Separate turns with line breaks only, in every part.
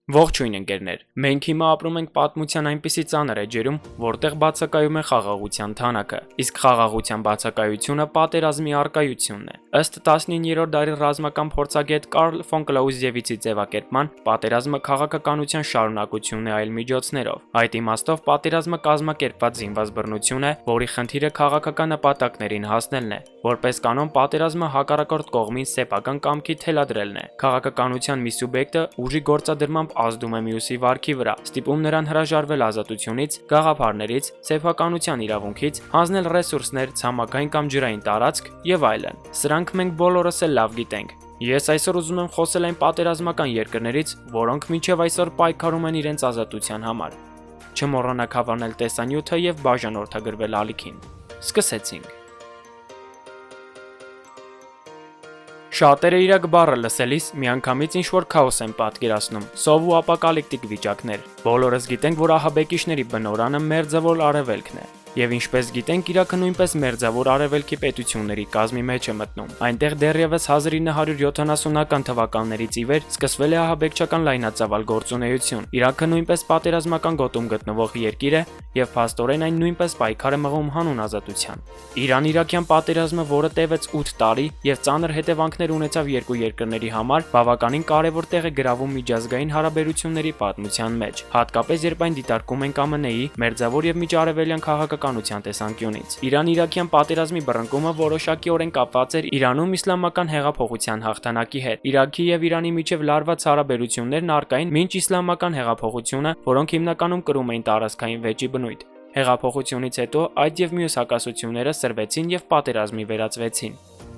Ողջույն ընկերներ, մենք հիմա ապրում ենք պատմության այնպիսի ծանր էջերում, որտեղ բացակայում է խաղաղության թանակը, իսկ խաղաղության բացակայությունը պատերազմի առկայությունն է։ Ըստ 19-րդ դարի ռազմական փորձագետ Կարլ ֆոն Կլաուզևիցի ձևակերպման, պատերազմը քաղաքականության շարունակությունն է այլ միջոցներով։ Այդ իմաստով պատերազմը կազմակերպված զինված բռնություն է, որի խնդիրը քաղաքական նպատակներին հասնելն է։ Որպես կանոն, պատերազմը հակառակորդ կողմին սեփական կամքի թելադրելն է։ Քաղաքականության մի սուբյեկտը ուժի գործադրմամբ ազդում է մյուսի վարքի վրա, ստիպում նրան հրաժարվել ազատությունից, գաղափարներից, սեփականության իրավունքից, հանձնել ռեսուրսներ, ցամաքային կամ ջրային տարածք եւ այլն։ Սրանք մենք բոլորս էլ լավ գիտենք։ Ես այսօր ուզում եմ խոսել այն պատերազմական երկրներից, որոնք մինչև այսօր պայքարում են իրենց ազատության համար։ Չմոռանաք հավանել տեսանյութը եւ բաժանորդագրվել ալիքին։ Սկսեցինք։ Շատերը իրակ բառը լսելիս միանգամից ինչ-որ քաոս են պատկերացնում, սով ու ապոկալիպտիկ վիճակներ։ Բոլորս գիտենք, որ ահաբեկիչների բնօրանը մերձավոր արևելքն է։ Եվ ինչպես գիտենք, Իրաքը նույնպես մերձավոր արևելքի պետությունների կազմի մեջ է մտնում։ Այնտեղ դեռևս 1970-ական թվականներից ի վեր սկսվել է ահաբեկչական լայնածավալ գործունեություն։ Իրաքը նույնպես պատերազմական գոտում գտնվող երկիր է եւ փաստորեն այն նույնպես պայքար է մղում հանուն ազատության։ Իրան-իրաքյան պատերազմը, որը տևեց 8 տարի եւ ծանր հետևանքներ ունեցավ երկու երկրների համար, բավականին կարեւոր տեղ է գրավում միջազգային հարաբերությունների պատմության մեջ, հատկապես երբ այն դիտարկում են ԱՄՆ-ի մերձավոր եւ միջարևելյան քաղաքականության տեսանկյունից։ Իրան-իրաքյան պատերազմի բռնկումը որոշակիորեն կապված էր Իրանում իսլամական հեղափոխության հաղթանակի հետ։ Իրաքի եւ Իրանի միջև լարված հարաբերություններն առկային մինչ իսլամական հեղափոխությունը, որոնք հիմնականում կրում էին տարածքային վեճի բնույթ։ Հեղափոխությունից հետո այդ եւ մյուս հակասությունները սրվեցին եւ պատերազմի վերածվեցին։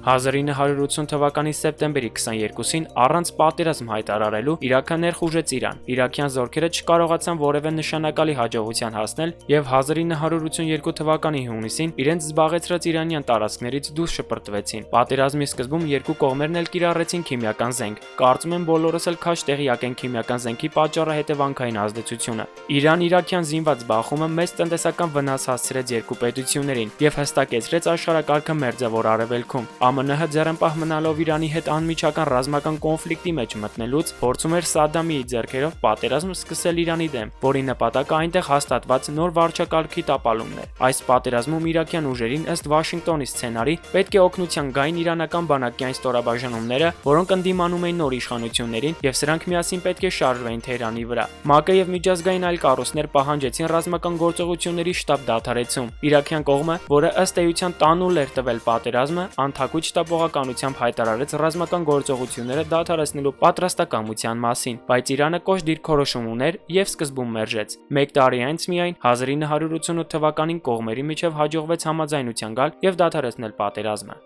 1980 թվականի սեպտեմբերի 22-ին առանց պատերազմ հայտարարելու Իրաքը ներխուժեց Իրան։ Իրաքյան զորքերը չկարողացան որևէ նշանակալի հաջողության հասնել եւ 1982 թվականի հունիսին իրենց զբաղեցրած իրանյան տարածքներից դուրս շպրտվեցին։ Պատերազմի սկզբում երկու կողմերն էլ կիրառեցին քիմիական զենք։ Կարծում եմ բոլորս էլ քաջ տեղյակ են քիմիական զենքի պատճառը հետևանքային ազդեցությունը։ Իրան-իրաքյան զինված բախումը մեծ տնտեսական վնաս հասցրեց երկու պետություններին եւ հստակեցրեց աշխարհակարգը մերձավոր արևելքում։ ԱՄՆ-ը ձեռնպահ մնալով Իրանի հետ անմիջական ռազմական կոնֆլիկտի մեջ մտնելուց փորձում էր Սադամի ձեռքերով պատերազմ սկսել Իրանի դեմ, որի նպատակը այնտեղ հաստատված նոր վարչակարգի տապալումն էր։ Այս պատերազմում իրաքյան ուժերին ըստ Վաշինգտոնի սցենարի պետք է օգնության գային իրանական բանակի այն ստորաբաժանումները, որոնք ընդդիմանում էին նոր իշխանություններին եւ սրանք միասին պետք է շարժվեին Թեհրանի վրա։ ՄԱԿ-ը եւ միջազգային այլ կառույցներ պահանջեցին ռազմական գործողությունների շտապ դադարեցում։ Իրաքյան կողմը, որը ըստ էության տանուլ էր տվել պատերազմը, անթակույց շտապողականությամբ հայտարարեց ռազմական գործողությունները դադարեցնելու պատրաստակամության մասին, բայց Իրանը կոշտ դիրքորոշում ուներ եւ սկզբում մերժեց։ Մեկ տարի անց միայն 1988 թվականին կողմերի միջև հաջողվեց համաձայնության գալ եւ դադարեցնել պատերազմը։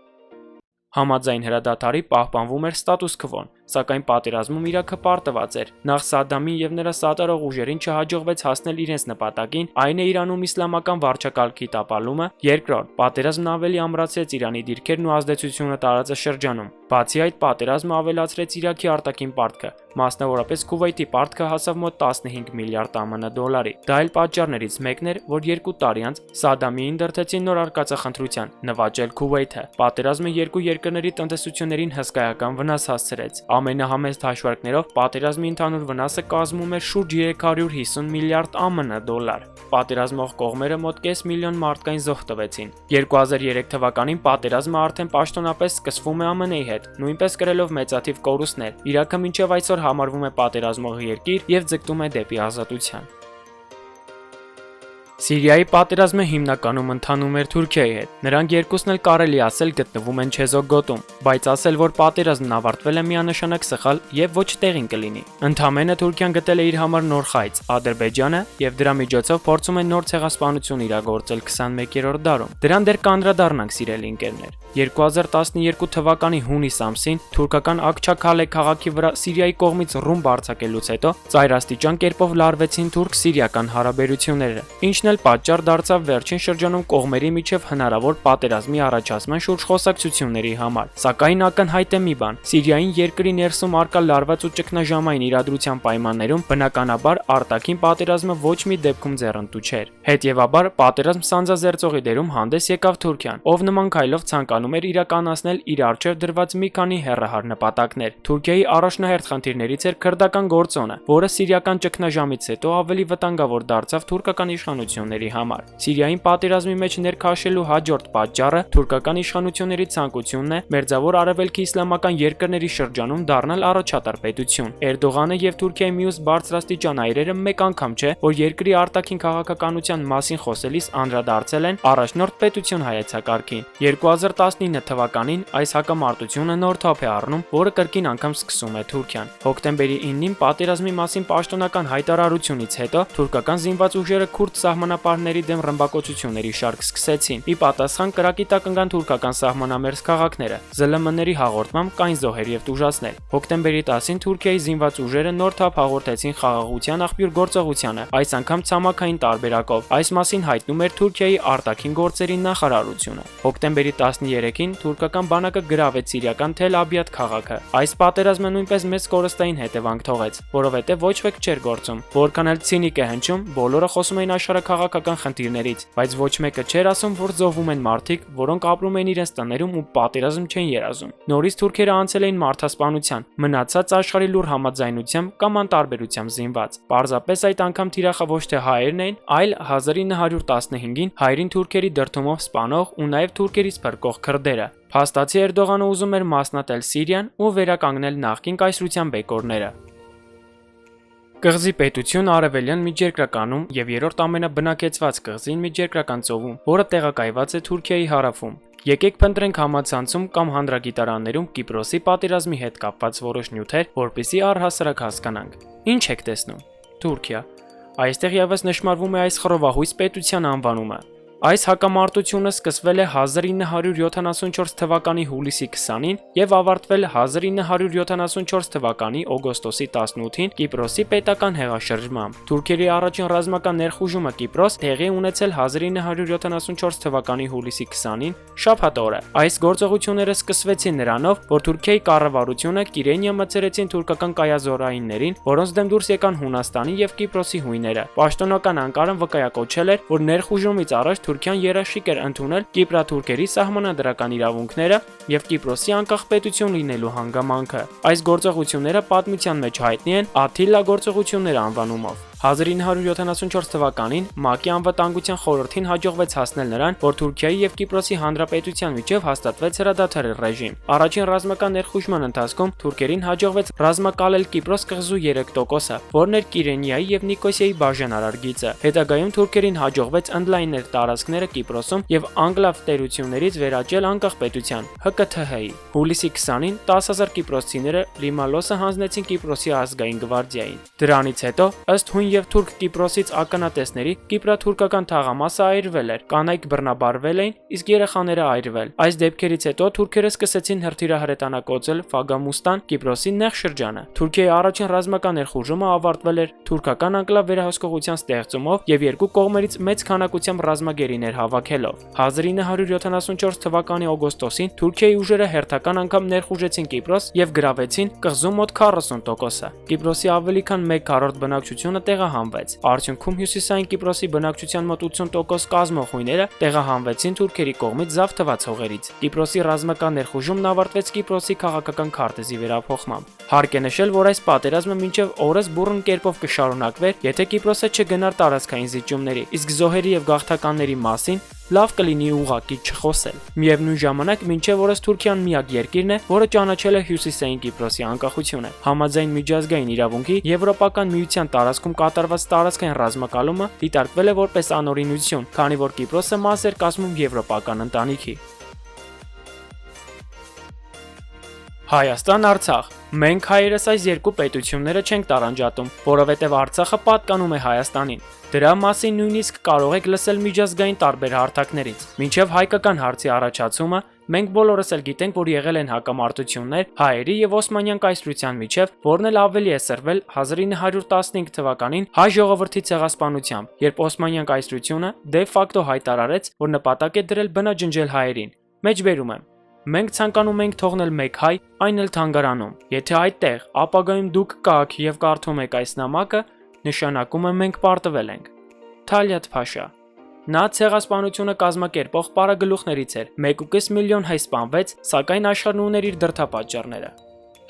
Համաձայն հրադադարի պահպանվում էր ստատուս քվոն, սակայն պատերազմում Իրաքը պարտված էր։ Նախ Սադամին եւ նրա սատարող ուժերին չհաջողվեց հասնել իրենց նպատակին, այն է Իրանում իսլամական վարչակարգի տապալումը, երկրորդ, պատերազմն ավելի ամրացրեց Իրանի դիրքերն ու ազդեցությունը տարածաշրջանում։ Բացի այդ, պատերազմը ավելացրեց Իրաքի արտաքին պարտքը, մասնավորապես Քուվեյթի պարտքը հասավ մոտ 15 միլիարդ ԱՄՆ դոլարի։ Դա այլ պատճառներից մեկն էր, որ 2 տարի անց Սադամին դրդեցին նոր արկածախնդրության՝ նվաճել Քուվեյթը։ Պատերազմը երկու երկրների տնտեսություններին հսկայական վնաս հասցրեց։ Ամենահամեստ հաշվարկներով պատերազմի ընդհանուր վնասը կազմում էր շուրջ 350 միլիարդ ԱՄՆ դոլար։ Պատերազմող կողմերը մոտ կես միլիոն մարդկային զոհ տվեցին։ 2003 թվականին պատերազմը արդեն պաշտոնապես սկսվում է ԱՄՆ-ի հետ, նույնպես կրելով մեծաթիվ կորուստներ։ Իրաքը մինչև այսօր համարվում է պատերազմող երկիր եւ ձգտում է դեպի ազատության։ Սիրիայի պատերազմը հիմնականում ընթանում էր Թուրքիայի հետ։ Նրանք երկուսն էլ կարելի ասել գտնվում են չեզոք գոտում, բայց ասել, որ պատերազմն ավարտվել է միանշանակ սխալ եւ ոչ տեղին կլինի։ Ընդամենը Թուրքիան գտել է իր համար նոր խայծ՝ Ադրբեջանը, եւ դրա միջոցով փորձում է նոր ցեղասպանություն իրագործել 21-րդ դարում։ Դրան դեռ կանդրադառնանք, սիրելի ընկերներ։ 2012 թվականի հունիս ամսին թուրքական Աքչաքալե քաղաքի վրա Սիրիայի կողմից ռումբ արձակելուց հետո ծայրաստիճան կերպով լարվեցին թուրք-սիրիական հարաբերությունները, ինչն էլ պատճառ դարձավ վերջին շրջանում կողմերի միջև հնարավոր պատերազմի առաջացման շուրջ խոսակցությունների համար։ Սակայն ակնհայտ է մի բան. Սիրիային երկրի ներսում արկա լարված ու ճգնաժամային իրադրության պայմաններում բնականաբար արտաքին պատերազմը ոչ մի դեպքում ձեռնտու չէր։ Հետևաբար պատերազմ սանձազերծողի դերում հանդես եկավ Թուրքիան, ով նման քայլով ցանկանում էր իրականացնել իր առջև դրված մի քանի հեռահար նպատակներ։ Թուրքիայի առաջնահերթ խնդիրներից էր քրդական գործոնը, որը սիրիական ճգնաժամից հետո ավելի վտանգավոր դարձավ թուրքական իշխանությունների համար։ Սիրիային պատերազմի մեջ ներքաշելու հաջորդ պատճառը թուրքական իշխանությունների ցանկությունն է Մերձավոր Արևելքի իսլամական երկրների շրջանում դառնալ առաջատար պետություն։ Էրդողանը եւ Թուրքիայի մյուս բարձրաստիճան այրերը մեկ անգամ չէ, որ երկրի արտաքին քաղաքականության մասին խոսելիս անդրադարձել են առաջնորդ պետություն հայեցակարգին։ 2019 թվականին այս հակամարտությունը նոր թափ է առնում, որը կրկին անգամ սկսում է Թուրքիան։ Հոկտեմբերի 9-ին պատերազմի մասին պաշտոնական հայտարարությունից հետո թուրքական զինված ուժերը քուրդ սահմանապահների դեմ ռմբակոծությունների շարք սկսեցին։ Ի պատասխան կրակի տակ ընկան թուրքական սահմանամերձ քաղաքները, ԶԼՄ-ների հաղորդմամբ կային զոհեր եւ տուժածներ։ Հոկտեմբերի 10-ին Թուրքիայի զինված ուժերը նոր թափ հաղորդեցին խաղաղության աղբյուր գործողությանը, այս անգամ ցամաքային տարբերակով։ Այս մասին հայտնում էր Թուրքիայի արտաքին գործերի նախարարությունը։ Հոկտեմբերի 13-ին թուրքական բանակը գրավեց սիրիական Թել Աբիադ քաղաքը։ Այս պատերազմը նույնպես մեծ կորստային հետևանք թողեց, որովհետև ոչ ոք չէր գործում։ Որքան էլ ցինիկ է հնչում, բոլորը խոսում էին աշխարհաքաղաքական խնդիրներից, բայց ոչ մեկը չէր ասում, որ զոհվում են մարդիկ, որոնք ապրում են իրենց տներում ու պատերազմ չեն երազում։ Նորից թուրքերը անցել էին մարդասպանության, մնացած աշխարհի լուր համաձայնությամբ կամ անտարբերությամբ զինված։ Պարզապես այդ անգամ թիրախը ոչ թե հայերն էին, այլ 1915-ին հայերին թուրքերի դրդումով սպանող ու նաև թուրքերից փրկող քրդերը։ Փաստացի Էրդողանը ուզում էր մասնատել Սիրիան ու վերականգնել նախկին կայսրության բեկորները։ Կղզի պետություն Արևելյան Միջերկրականում եւ երրորդ ամենաբնակեցված կղզին Միջերկրական ծովում, որը տեղակայված է Թուրքիայի հարավում։ Եկեք փնտրենք համացանցում կամ հանրագիտարաններում Կիպրոսի պատերազմի հետ կապված որոշ նյութեր, որպեսզի առհասարակ հասկանանք։ Ինչ եք տեսնում։ Թուրքիա։ Այստեղ եւս նշмарվում է այս խռովահույս պետության անվանումը։ Այս հակամարտությունը սկսվել է 1974 թվականի հուլիսի 20-ին եւ ավարտվել 1974 թվականի օգոստոսի 18-ին Կիպրոսի պետական հեղաշրջմամբ։ Թուրքերի առաջին ռազմական ներխուժումը Կիպրոս տեղի ունեցել 1974 թվականի հուլիսի 20-ին շաբաթ օրը։ Այս գործողությունները սկսվեցին նրանով, որ Թուրքիայի կառավարությունը Կիրենիա մտցրեցին թուրքական կայազորայիններին, որոնց դեմ դուրս եկան Հունաստանի եւ Կիպրոսի հույները։ Պաշտոնական Անկարան վկայակոչել էր, որ ներխուժումից առաջ Թուրքիան երաշխիք էր ընդունել կիպրաթուրքերի սահմանադրական իրավունքները եւ Կիպրոսի անկախ պետություն լինելու հանգամանքը։ Այս գործողությունները պատմության մեջ հայտնի են Աթիլա գործողությունները անվանումով։ 1974 թվականին ՄԱԿ-ի անվտանգության խորհրդին հաջողվեց հասնել նրան, որ Թուրքիայի եւ Կիպրոսի հանրապետության միջև հաստատվեց հրադադարի ռեժիմ։ Առաջին ռազմական ներխուժման ընթացքում թուրքերին հաջողվեց ռազմակալել Կիպրոս կղզու 3%-ը, որն էր Կիրենիայի եւ Նիկոսիայի բաժանարար գիծը։ Հետագայում թուրքերին հաջողվեց ընդլայնել տարածքները Կիպրոսում եւ անգլավ տերություններից վերաճել անկախ պետության ՀԿԹՀ-ի։ Հուլիսի 20-ին 10000 կիպրոսցիները Լիմալոսը հանձնեցին Կիպրոսի ազգային գվարդիային։ Դրանից հետո ըստ հույն եւ թուրք Կիպրոսից ականատեսների կիպրաթուրքական թաղամասը այրվել էր, կանայք բռնաբարվել էին, իսկ երեխաները այրվել։ Այս դեպքերից հետո թուրքերը սկսեցին հրթիռահրետանակոծել Ֆագամուստան, Կիպրոսի նեղ շրջանը։ Թուրքիայի առաջին ռազմական ներխուժումը ավարտվել էր թուրքական անկլավ վերահսկողության ստեղծումով եւ երկու կողմերից մեծ քանակությամբ ռազմագերիներ հավաքելով։ 1974 թվականի օգոստոսին Թուրքիայի ուժերը հերթական անգամ ներխուժեցին Կիպրոս եւ գրավեցին կղզու մոտ 40%-ը։ Կիպրոսի ավելի քան 1/4 բնակչությունը տեղահանվեց։ Արդյունքում հյուսիսային Կիպրոսի բնակչության մոտ 80% կազմող հույները տեղահանվեցին թուրքերի կողմից զավթված հողերից։ Կիպրոսի ռազմական ներխուժումն ավարտվեց Կիպրոսի քաղաքական քարտեզի վերափոխմամբ։ Հարկ է նշել, որ այս պատերազմը մինչև օրս բուռն կերպով կշարունակվեր, եթե Կիպրոսը չգնար տարածքային զիջումների, իսկ զոհերի եւ գաղթականների մասին լավ կլինի ուղղակի չխոսել։ Միևնույն ժամանակ մինչև օրս Թուրքիան միակ երկիրն է, որը ճանաչել է հյուսիսային Կիպրոսի անկախությունը։ Համաձայն միջազգային իրավունքի Եվրոպական միության տարածքում կատարված տարածքային ռազմակալումը դիտարկվել է որպես անօրինություն, քանի որ Կիպրոսը մաս էր կազմում եվրոպական ընտանիքի։ Հայաստան-Արցախ։ Մենք հայերս այս երկու պետությունները չենք տարանջատում, որովհետև Արցախը պատկանում է Հայաստանին։ Դրա մասին նույնիսկ կարող եք լսել միջազգային տարբեր հարթակներից։ Մինչև հայկական հարցի առաջացումը Մենք բոլորս էլ գիտենք, որ եղել են հակամարտություններ հայերի եւ օսմանյան կայսրության միջև, որն էլ ավելի է սրվել 1915 թվականին հայ ժողովրդի ցեղասպանությամբ, երբ օսմանյան կայսրությունը դե ֆակտո հայտարարեց, որ նպատակ է դրել բնաջնջել հայերին։ Մեջբերում եմ. մենք ցանկանում ենք թողնել մեկ հայ, այն էլ թանգարանում։ Եթե այդտեղ ապագայում դուք կաք եւ կարդում եք այս նամակը, նշանակում է մենք պարտվել ենք։ Թալիաթ Փաշա։ Նա ցեղասպանությունը կազմակերպող պարագլուխներից էր, 1.5 միլիոն հայ սպանվեց, սակայն աշխարհն ուներ իր դրդապատճառները։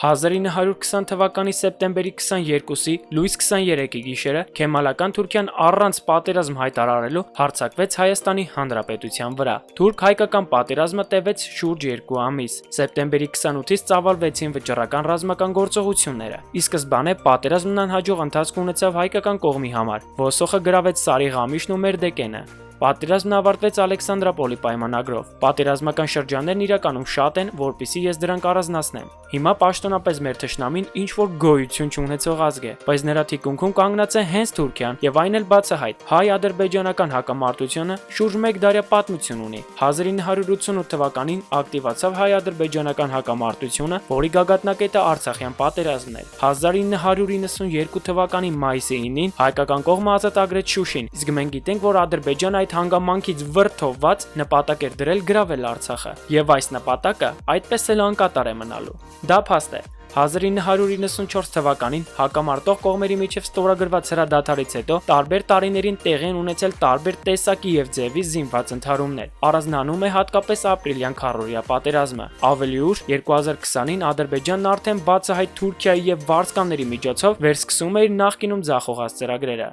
1920 թվականի սեպտեմբերի 22-ի լույս 23-ի գիշերը Քեմալական Թուրքիան առանց պատերազմ հայտարարելու հարձակվեց Հայաստանի Հանրապետության վրա։ Թուրք-հայկական պատերազմը տևեց շուրջ 2 ամիս։ Սեպտեմբերի 28-ից ծավալվեցին վճռական ռազմական գործողությունները։ Ի սկզբանե պատերազմն անհաջող ընթացք ունեցավ հայկական կողմի համար։ Ոսոխը գրավեց Սարիղամիշն ու Մերդեկենը։ Պատերազմն ավարտվեց Ալեքսանդրապոլի պայմանագրով։ Պատերազմական շրջաններն իրականում շատ են, որpիսի ես դրանք առանձնացնեմ։ Հիմա պաշտոնապես մեր թշնամին ինչ որ գոյություն չունեցող ազգ է, բայց նրա թիկունքում կանգնած է հենց Թուրքիան, եւ այն էլ բացահայտ։ Հայ-ադրբեջանական հակամարտությունը շուրջ 1 դարյա պատմություն ունի։ 1988 թվականին ակտիվացավ հայ-ադրբեջանական հակամարտությունը, որի գագաթնակետը Արցախյան պատերազմն էր։ 1992 թվականի մայիսի 9-ին հայկական կողմը ազատագրեց Շուշին, իսկ մենք գիտենք, որ Ադրբեջանը այդ հանգամանքից վրդովված նպատակ էր դրել գրավել Արցախը, եւ այս նպատակը այդպես էլ անկատար է մնալու։ Դա փաստ է։ 1994 թվականին հակամարտող կողմերի միջև ստորագրված հրադադարից հետո տարբեր տարիներին տեղի են ունեցել տարբեր տեսակի եւ ձևի զինված ընդհարումներ։ Առանձնանում է հատկապես ապրիլյան քառօրյա պատերազմը։ Ավելի ուշ 2020-ին Ադրբեջանն արդեն բացահայտ Թուրքիայի եւ Վարսկանների միջոցով վերսկսում է իր նախկինում ձախողած ծրագրերը։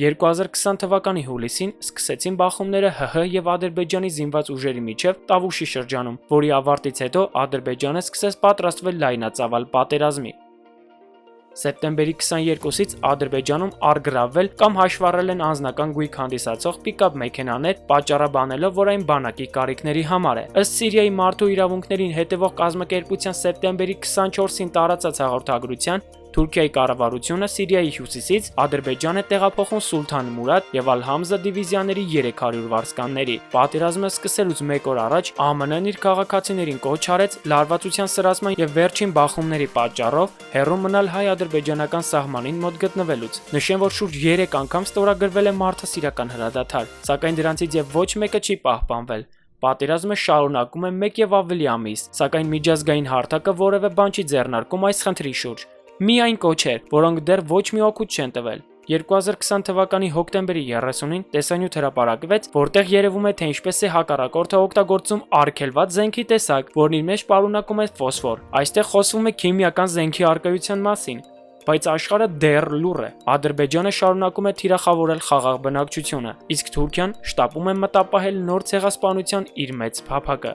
2020 թվականի հուլիսին սկսեցին բախումները ՀՀ եւ Ադրբեջանի զինված ուժերի միջև Տավուշի շրջանում, որի ավարտից հետո Ադրբեջանը սկսեց պատրաստվել լայնածավալ պատերազմի։ Սեպտեմբերի 22-ից Ադրբեջանում առգրավվել կամ հաշվառել են անձնական գույք հանդիսացող պիկապ մեքենաներ, պատճառաբանելով, որ այն բանակի կարիքների համար է։ Ըստ Սիրիայի մարդու իրավունքներին հետևող կազմակերպության սեպտեմբերի 24-ին տարածած հաղորդագրության Թուրքիայի կառավարությունը Սիրիայի հյուսիսից Ադրբեջան է տեղափոխում Սուլթան Մուրադ եւ Ալ-Համզա դիվիզիաների 300 վարձկանների։ Պատերազմը սկսելուց 1 օր առաջ ԱՄՆ-ն իր քաղաքացիներին կոչ արեց լարվածության սրացման եւ վերջին բախումների պատճառով հեռու մնալ հայ-ադրբեջանական սահմանին մոտ գտնվելուց։ Նշեմ, որ շուրջ 3 անգամ ստորագրվել է մարդասիրական հրադադար, սակայն դրանցից եւ ոչ մեկը չի պահպանվել։ Պատերազմը շարունակում է 1 եւ ավելի ամիս, սակայն միջազգային հարթակը որևէ բան չի ձեռնարկում այս խնդրի շուրջ։ Միայն կոչեր, որոնք դեռ ոչ մի օգուտ չեն տվել։ 2020 թվականի հոկտեմբերի 30-ին տեսանյութ հրապարակվեց, որտեղ երևում է, թե ինչպես է հակառակորդը օգտագործում արգելված զենքի տեսակ, որն իր մեջ պարունակում է ֆոսֆոր։ Այստեղ խոսվում է քիմիական զենքի առկայության մասին, բայց աշխարհը դեռ լուռ է։ Ադրբեջանը շարունակում է թիրախավորել խաղաղ բնակչությունը, իսկ Թուրքիան շտապում է մտապահել նոր ցեղասպանության իր մեծ փափակը։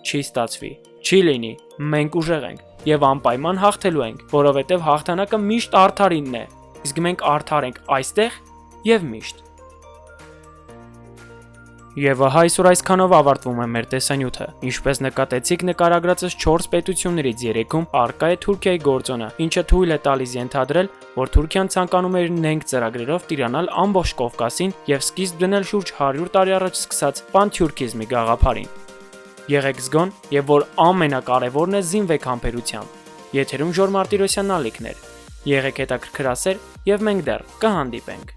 Չի ստացվի, չի լինի, մենք ուժեղ ենք եւ անպայման հաղթելու ենք, որովհետեւ հաղթանակը միշտ արդարինն է, իսկ մենք արդար ենք այստեղ եւ միշտ։ Եվ ահա այսօր այսքանով ավարտվում է մեր տեսանյութը։ Ինչպես նկատեցիք, նկարագրածս 4 պետություններից 3-ում առկա է Թուրքիայի գործոնը, ինչը թույլ է տալիս ենթադրել, որ Թուրքիան ցանկանում է իր նենգ ծրագրերով տիրանալ ամբողջ Կովկասին եւ սկիզբ դնել շուրջ 100 տարի առաջ սկսած պանթյուրքիզմի գաղափարին։ Եղեք զգոն եւ որ ամենակարևորն է զինվեք համբերությամբ։ Եթերում Ժոր Մարտիրոսյանն ալիքներ։ Եղեք հետաքրքրասեր եւ մենք դեռ կհանդիպենք։